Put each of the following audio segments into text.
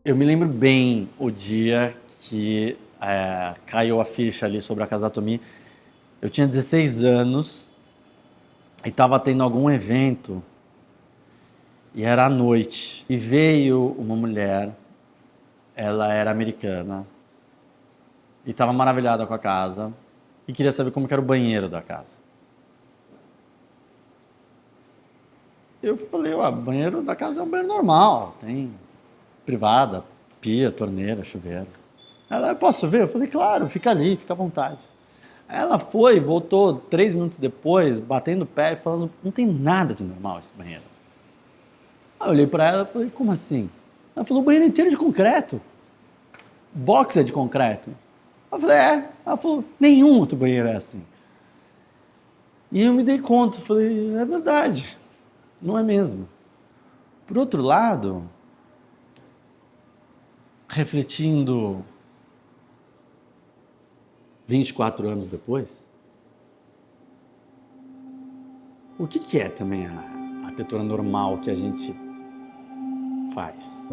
Eu me lembro bem o dia que caiu a ficha ali sobre a casa da Tomi. Eu tinha 16 anos e estava tendo algum evento e era à noite. E veio uma mulher, ela era americana e estava maravilhada com a casa e queria saber como que era o banheiro da casa. Eu falei, o banheiro da casa é um banheiro normal, tem privada, pia, torneira, chuveiro. Ela, eu posso ver? Eu falei, claro, fica ali, fica à vontade. Ela foi, voltou 3 minutos depois, batendo o pé e falando, não tem nada de normal esse banheiro. Aí eu olhei pra ela e falei, como assim? Ela falou, o banheiro inteiro é de concreto. Box é de concreto. Eu falei, é. Ela falou, nenhum outro banheiro é assim. E eu me dei conta, falei, é verdade, não é mesmo. Por outro lado, refletindo 24 anos depois, o que é também a arquitetura normal que a gente faz?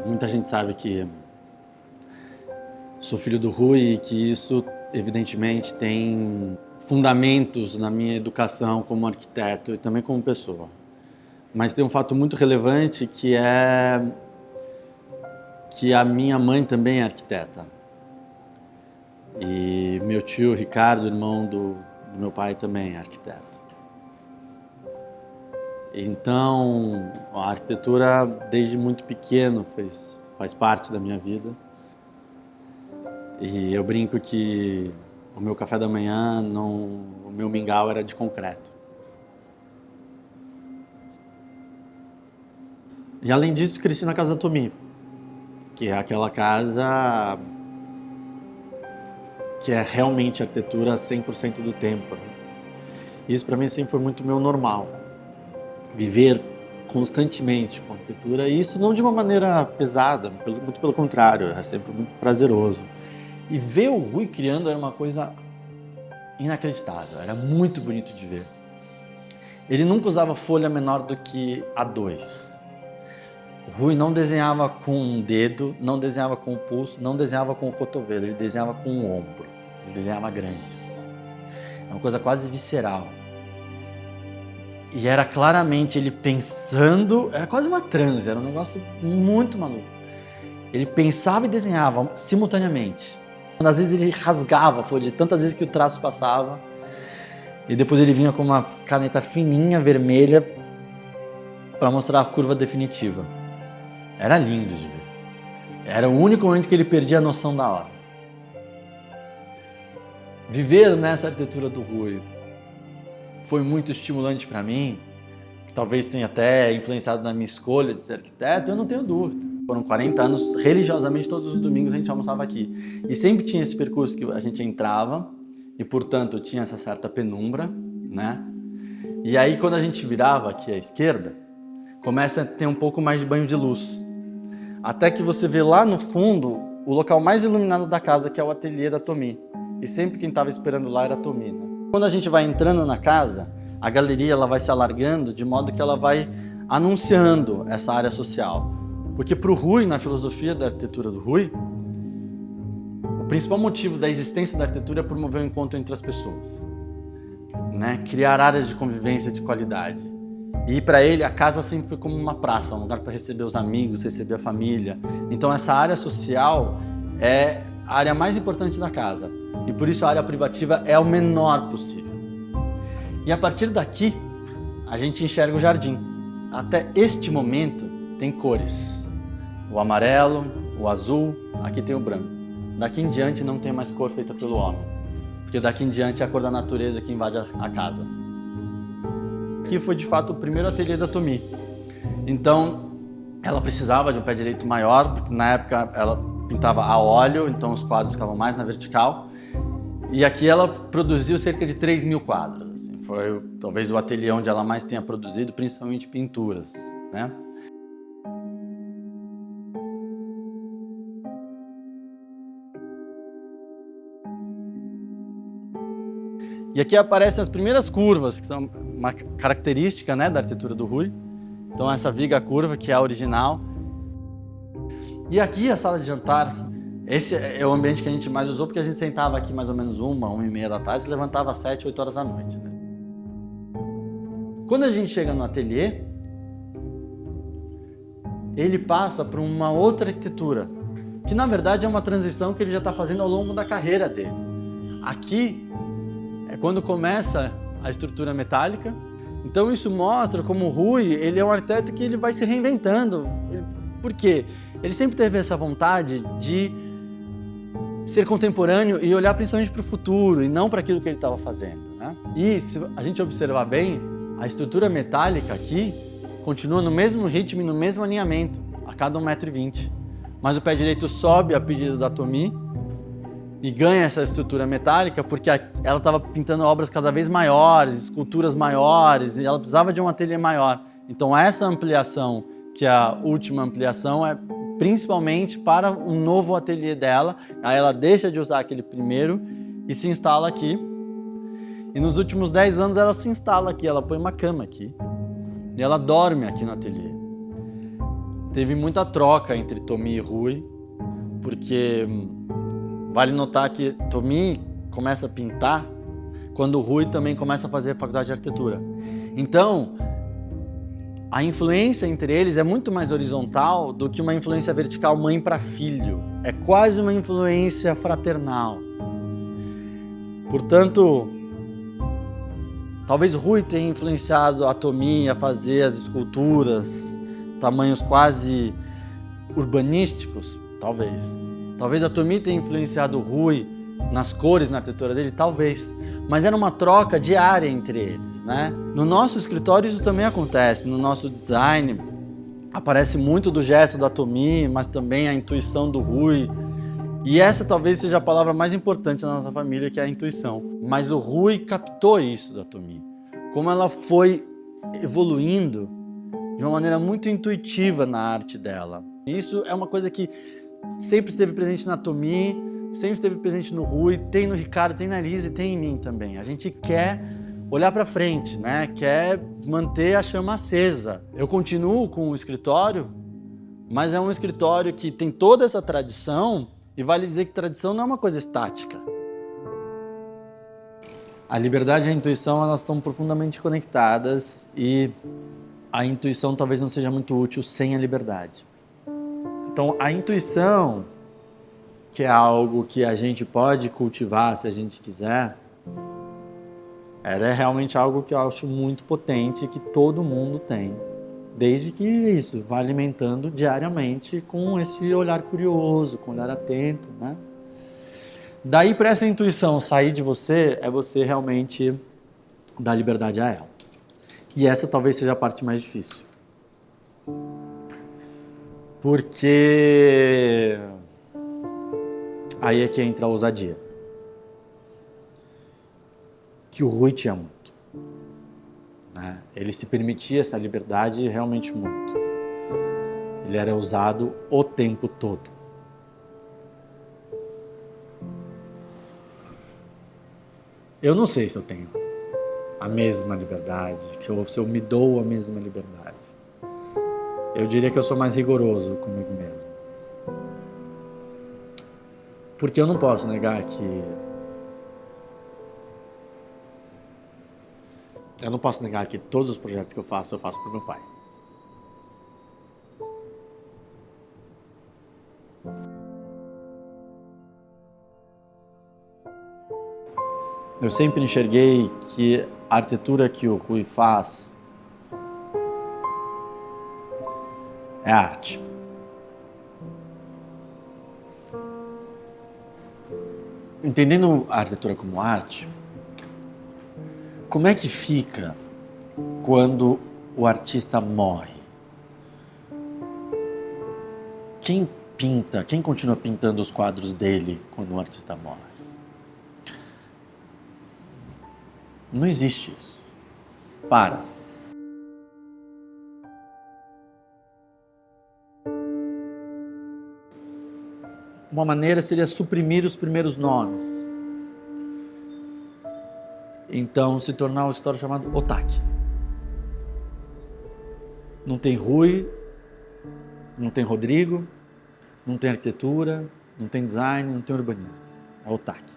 Muita gente sabe que sou filho do Rui e que isso, evidentemente, tem fundamentos na minha educação como arquiteto e também como pessoa. Mas tem um fato muito relevante que é que a minha mãe também é arquiteta. E meu tio Ricardo, irmão do meu pai, também é arquiteto. Então, a arquitetura, desde muito pequeno, faz parte da minha vida. E eu brinco que o meu café da manhã, o meu mingau era de concreto. E além disso, cresci na casa da Tomi, que é aquela casa que é realmente arquitetura 100% do tempo. Né? Isso para mim sempre foi muito meu normal. Viver constantemente com arquitetura, e isso não de uma maneira pesada, muito pelo contrário, é sempre muito prazeroso. E ver o Rui criando era uma coisa inacreditável, era muito bonito de ver. Ele nunca usava folha menor do que A2. O Rui não desenhava com o dedo, não desenhava com o pulso, não desenhava com o cotovelo, ele desenhava com o ombro. Ele desenhava grande. É uma coisa quase visceral. E era claramente ele pensando, era quase uma transe, era um negócio muito maluco. Ele pensava e desenhava simultaneamente. Às vezes ele rasgava a folha de tantas vezes que o traço passava. E depois ele vinha com uma caneta fininha, vermelha, para mostrar a curva definitiva. Era lindo de ver. Era o único momento que ele perdia a noção da hora. Viver nessa arquitetura do Rui foi muito estimulante para mim. Talvez tenha até influenciado na minha escolha de ser arquiteto, eu não tenho dúvida. Foram 40 anos, religiosamente, todos os domingos a gente almoçava aqui. E sempre tinha esse percurso que a gente entrava, e portanto tinha essa certa penumbra, né? E aí quando a gente virava aqui à esquerda, começa a ter um pouco mais de banho de luz. Até que você vê lá no fundo o local mais iluminado da casa, que é o ateliê da Tomi. E sempre quem estava esperando lá era a Tomi, né? Quando a gente vai entrando na casa, a galeria ela vai se alargando de modo que ela vai anunciando essa área social. Porque para o Rui, na filosofia da arquitetura do Rui, o principal motivo da existência da arquitetura é promover o encontro entre as pessoas, né? Criar áreas de convivência de qualidade. E para ele, a casa sempre foi como uma praça, um lugar para receber os amigos, receber a família. Então essa área social é a área mais importante da casa. E por isso a área privativa é o menor possível. E a partir daqui, a gente enxerga o jardim. Até este momento, tem cores. O amarelo, o azul, aqui tem o branco. Daqui em diante não tem mais cor feita pelo homem. Porque daqui em diante é a cor da natureza que invade a casa. Aqui foi de fato o primeiro ateliê da Tomi. Então, ela precisava de um pé direito maior, porque na época ela pintava a óleo, então os quadros ficavam mais na vertical. E aqui ela produziu cerca de 3.000 quadros. Assim. Foi talvez o ateliê onde ela mais tenha produzido, principalmente pinturas, né? E aqui aparecem as primeiras curvas, que são uma característica, né, da arquitetura do Rui. Então essa viga curva, que é a original. E aqui a sala de jantar, esse é o ambiente que a gente mais usou, porque a gente sentava aqui mais ou menos 1h da tarde e levantava às 7, 8 horas da noite. Né? Quando a gente chega no ateliê, ele passa por uma outra arquitetura, que na verdade é uma transição que ele já está fazendo ao longo da carreira dele. Aqui é quando começa a estrutura metálica. Então isso mostra como o Rui, ele é um arquiteto que ele vai se reinventando. Por quê? Ele sempre teve essa vontade de ser contemporâneo e olhar principalmente para o futuro e não para aquilo que ele estava fazendo. Né? E se a gente observar bem, a estrutura metálica aqui continua no mesmo ritmo e no mesmo alinhamento, a cada 1,20 m. Mas o pé direito sobe a pedido da Tomi e ganha essa estrutura metálica porque ela estava pintando obras cada vez maiores, esculturas maiores, e ela precisava de um ateliê maior. Então essa ampliação, que é a última ampliação, é principalmente para um novo ateliê dela. Aí ela deixa de usar aquele primeiro e se instala aqui. E nos últimos 10 anos ela se instala aqui, ela põe uma cama aqui. E ela dorme aqui no ateliê. Teve muita troca entre Tomi e Rui, porque vale notar que Tomi começa a pintar quando o Rui também começa a fazer a faculdade de arquitetura. Então, a influência entre eles é muito mais horizontal do que uma influência vertical mãe para filho. É quase uma influência fraternal. Portanto, talvez Rui tenha influenciado a Tomi a fazer as esculturas, tamanhos quase urbanísticos, talvez. Talvez a Tomi tenha influenciado o Rui nas cores, na arquitetura dele, talvez. Mas era uma troca diária entre eles, né? No nosso escritório isso também acontece, no nosso design aparece muito do gesto da Tomi, mas também a intuição do Rui. E essa talvez seja a palavra mais importante na nossa família, que é a intuição. Mas o Rui captou isso da Tomi. Como ela foi evoluindo de uma maneira muito intuitiva na arte dela. Isso é uma coisa que sempre esteve presente na Tomi, sempre esteve presente no Rui, tem no Ricardo, tem na Liz e tem em mim também. A gente quer olhar para frente, né? Quer manter a chama acesa. Eu continuo com o escritório, mas é um escritório que tem toda essa tradição e vale dizer que tradição não é uma coisa estática. A liberdade e a intuição, elas estão profundamente conectadas e a intuição talvez não seja muito útil sem a liberdade. Então, a intuição, que é algo que a gente pode cultivar se a gente quiser, ela é realmente algo que eu acho muito potente e que todo mundo tem. Desde que isso vá alimentando diariamente com esse olhar curioso, com um olhar atento, né? Daí para essa intuição sair de você, é você realmente dar liberdade a ela. E essa talvez seja a parte mais difícil. Porque aí é que entra a ousadia. Que o Rui tinha muito. Né? Ele se permitia essa liberdade realmente muito. Ele era ousado o tempo todo. Eu não sei se eu tenho a mesma liberdade, se eu me dou a mesma liberdade. Eu diria que eu sou mais rigoroso comigo mesmo. Porque eu não posso negar que... Eu não posso negar que todos os projetos que eu faço para o meu pai. Eu sempre enxerguei que a arquitetura que o Rui faz é arte. Entendendo a arquitetura como arte, como é que fica quando o artista morre? Quem pinta, quem continua pintando os quadros dele quando o artista morre? Não existe isso. Para. Uma maneira seria suprimir os primeiros nomes. então se tornar um escritório chamado Otaki. Não tem Rui, não tem Rodrigo, não tem arquitetura, não tem design, não tem urbanismo. É Otaki.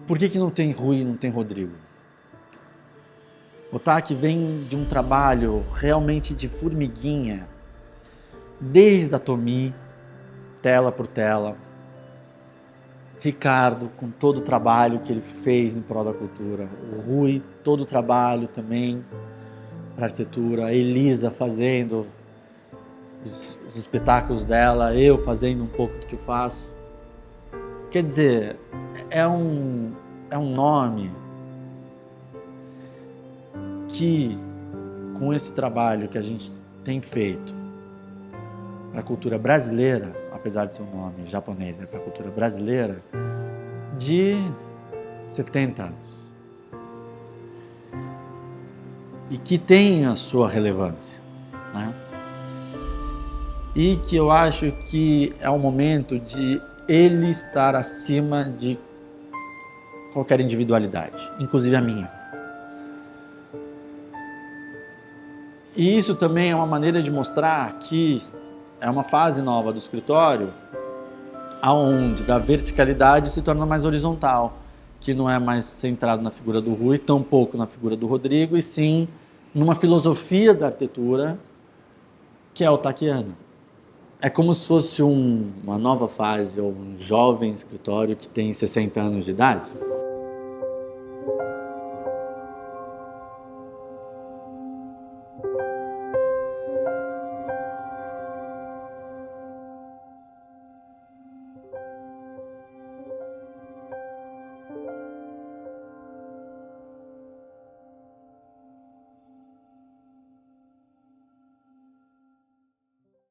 Por que não tem Rui e não tem Rodrigo? Otaki vem de um trabalho realmente de formiguinha, desde a Tomi, tela por tela, Ricardo, com todo o trabalho que ele fez em prol da cultura, o Rui, todo o trabalho também para arquitetura, a Elisa fazendo os espetáculos dela, eu fazendo um pouco do que eu faço. Quer dizer, é um nome que, com esse trabalho que a gente tem feito para a cultura brasileira, apesar de ser um nome japonês, para a cultura brasileira, de 70 anos. E que tem a sua relevância, né? E que eu acho que é o momento de ele estar acima de qualquer individualidade, inclusive a minha. E isso também é uma maneira de mostrar que é uma fase nova do escritório, aonde da verticalidade se torna mais horizontal, que não é mais centrado na figura do Rui, tampouco na figura do Rodrigo, e sim numa filosofia da arquitetura que é otakiana. É como se fosse uma nova fase, ou um jovem escritório que tem 60 anos de idade.